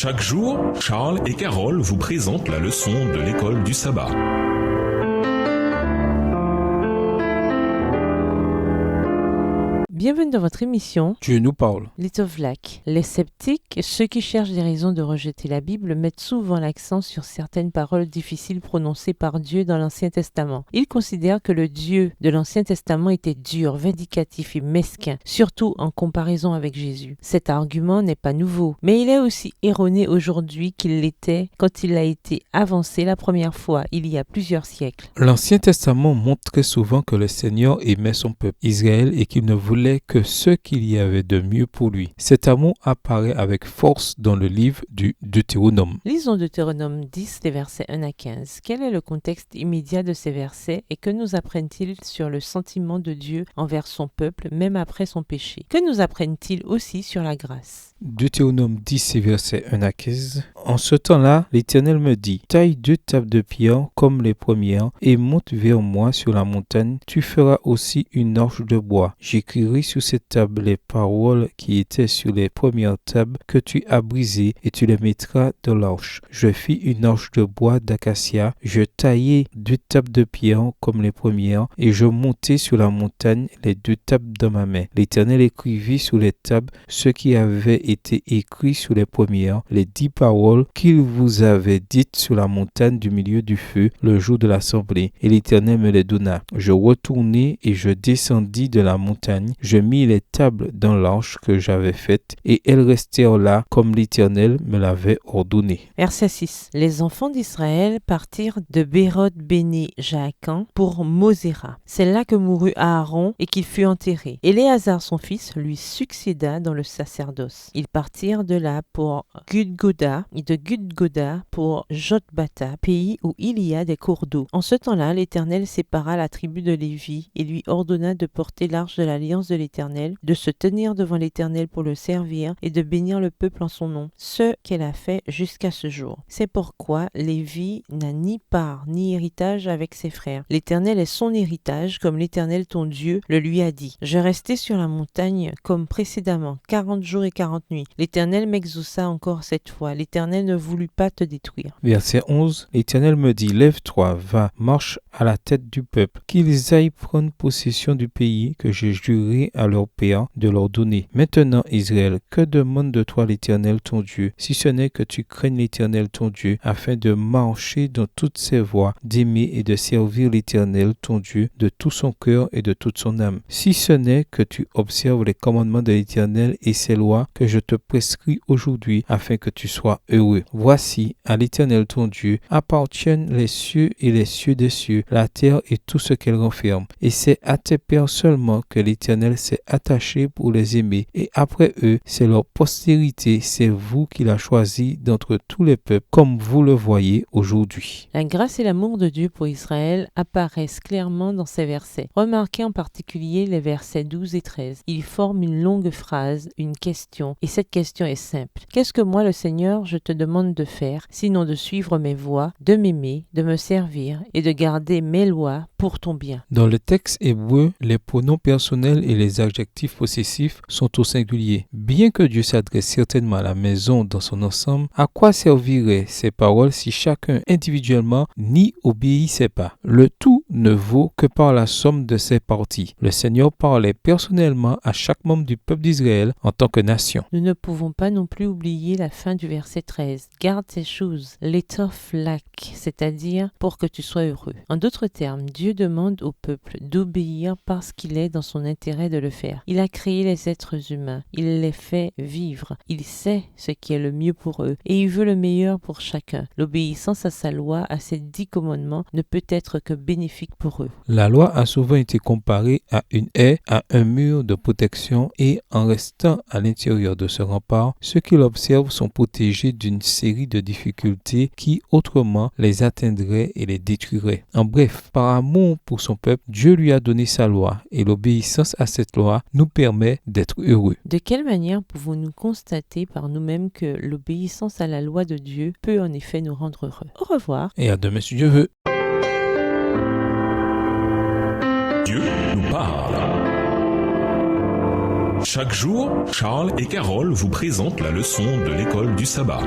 Chaque jour, Charles et Carole vous présentent la leçon de l'école du sabbat. Bienvenue dans votre émission Dieu nous parle. Litovlak. Les sceptiques, ceux qui cherchent des raisons de rejeter la Bible, mettent souvent l'accent sur certaines paroles difficiles prononcées par Dieu dans l'Ancien Testament. Ils considèrent que le Dieu de l'Ancien Testament était dur, vindicatif et mesquin, surtout en comparaison avec Jésus. Cet argument n'est pas nouveau, mais il est aussi erroné aujourd'hui qu'il l'était quand il a été avancé la première fois, il y a plusieurs siècles. L'Ancien Testament montre très souvent que le Seigneur aimait son peuple, Israël, et qu'il ne voulait que ce qu'il y avait de mieux pour lui. Cet amour apparaît avec force dans le livre du Deutéronome. Lisons Deutéronome 10, les versets 1 à 15. Quel est le contexte immédiat de ces versets et que nous apprennent-ils sur le sentiment de Dieu envers son peuple, même après son péché? Que nous apprennent-ils aussi sur la grâce? Deutéronome 10, versets 1 à 15. En ce temps-là, l'Éternel me dit, taille 2 tables de pierre comme les premières et monte vers moi sur la montagne. Tu feras aussi une arche de bois. J'écrirai sur cette table les paroles qui étaient sur les premières tables que tu as brisées et tu les mettras dans l'arche. Je fis une arche de bois d'acacia. Je taillai 2 tables de pierre comme les premières et je montai sur la montagne les 2 tables dans ma main. L'Éternel écrivit sur les tables ce qui avait été écrit sur les premières, les 10 paroles qu'il vous avait dites sur la montagne du milieu du feu le jour de l'assemblée. Et l'Éternel me les donna. Je retournai et je descendis de la montagne. Je mis les tables dans l'arche que j'avais faite et elles restèrent là comme l'Éternel me l'avait ordonné. Verset 6. Les enfants d'Israël partirent de Bérod Béné Jaakan pour Moséra. C'est là que mourut Aaron et qu'il fut enterré. Éléazar son fils lui succéda dans le sacerdoce. Ils partirent de là pour Gudgoda et de Gudgoda pour Jotbata, pays où il y a des cours d'eau. En ce temps-là, l'Éternel sépara la tribu de Lévi et lui ordonna de porter l'arche de l'alliance de l'Éternel, de se tenir devant l'Éternel pour le servir et de bénir le peuple en son nom, ce qu'elle a fait jusqu'à ce jour. C'est pourquoi Lévi n'a ni part ni héritage avec ses frères. L'Éternel est son héritage, comme l'Éternel ton Dieu le lui a dit. Je restai sur la montagne comme précédemment, 40 jours et 40 nuits. L'Éternel m'exauça encore cette fois. L'Éternel ne voulut pas te détruire. Verset 11. L'Éternel me dit, lève-toi, va, marche à la tête du peuple, qu'ils aillent prendre possession du pays que j'ai juré à leur père de leur donner. Maintenant, Israël, que demande de toi l'Éternel ton Dieu, si ce n'est que tu craignes l'Éternel ton Dieu, afin de marcher dans toutes ses voies, d'aimer et de servir l'Éternel ton Dieu de tout son cœur et de toute son âme. Si ce n'est que tu observes les commandements de l'Éternel et ses lois que je te prescris aujourd'hui, afin que tu sois heureux. Voici, à l'Éternel ton Dieu appartiennent les cieux et les cieux des cieux, la terre et tout ce qu'elle renferme. Et c'est à tes pères seulement que l'Éternel s'est attaché pour les aimer. Et après eux, c'est leur postérité, c'est vous qu'il a choisi d'entre tous les peuples, comme vous le voyez aujourd'hui. La grâce et l'amour de Dieu pour Israël apparaissent clairement dans ces versets. Remarquez en particulier les versets 12 et 13. Ils forment une longue phrase, une question, et cette question est simple. Qu'est-ce que moi, le Seigneur, je te demande de faire, sinon de suivre mes voies, de m'aimer, de me servir et de garder mes lois pour ton bien? Dans le texte hébreu, les pronoms personnels et les adjectifs possessifs sont au singulier. Bien que Dieu s'adresse certainement à la maison dans son ensemble, à quoi serviraient ces paroles si chacun individuellement n'y obéissait pas? Le tout ne vaut que par la somme de ses parties. Le Seigneur parlait personnellement à chaque membre du peuple d'Israël en tant que nation. Nous ne pouvons pas non plus oublier la fin du verset 13. Garde ces choses, l'étoflak, c'est-à-dire pour que tu sois heureux. En d'autres termes, Dieu demande au peuple d'obéir parce qu'il est dans son intérêt de le faire. Il a créé les êtres humains, il les fait vivre, il sait ce qui est le mieux pour eux et il veut le meilleur pour chacun. L'obéissance à sa loi, à ses 10 commandements, ne peut être que bénéfique pour eux. La loi a souvent été comparée à une haie, à un mur de protection et en restant à l'intérieur de ce rempart, ceux qui l'observent sont protégés d'une série de difficultés qui autrement les atteindraient et les détruiraient. En bref, par amour pour son peuple, Dieu lui a donné sa loi et l'obéissance à cette loi nous permet d'être heureux. De quelle manière pouvons-nous constater par nous-mêmes que l'obéissance à la loi de Dieu peut en effet nous rendre heureux? Au revoir. Et à demain si Dieu veut. Dieu nous parle. Chaque jour, Charles et Carole vous présentent la leçon de l'école du sabbat.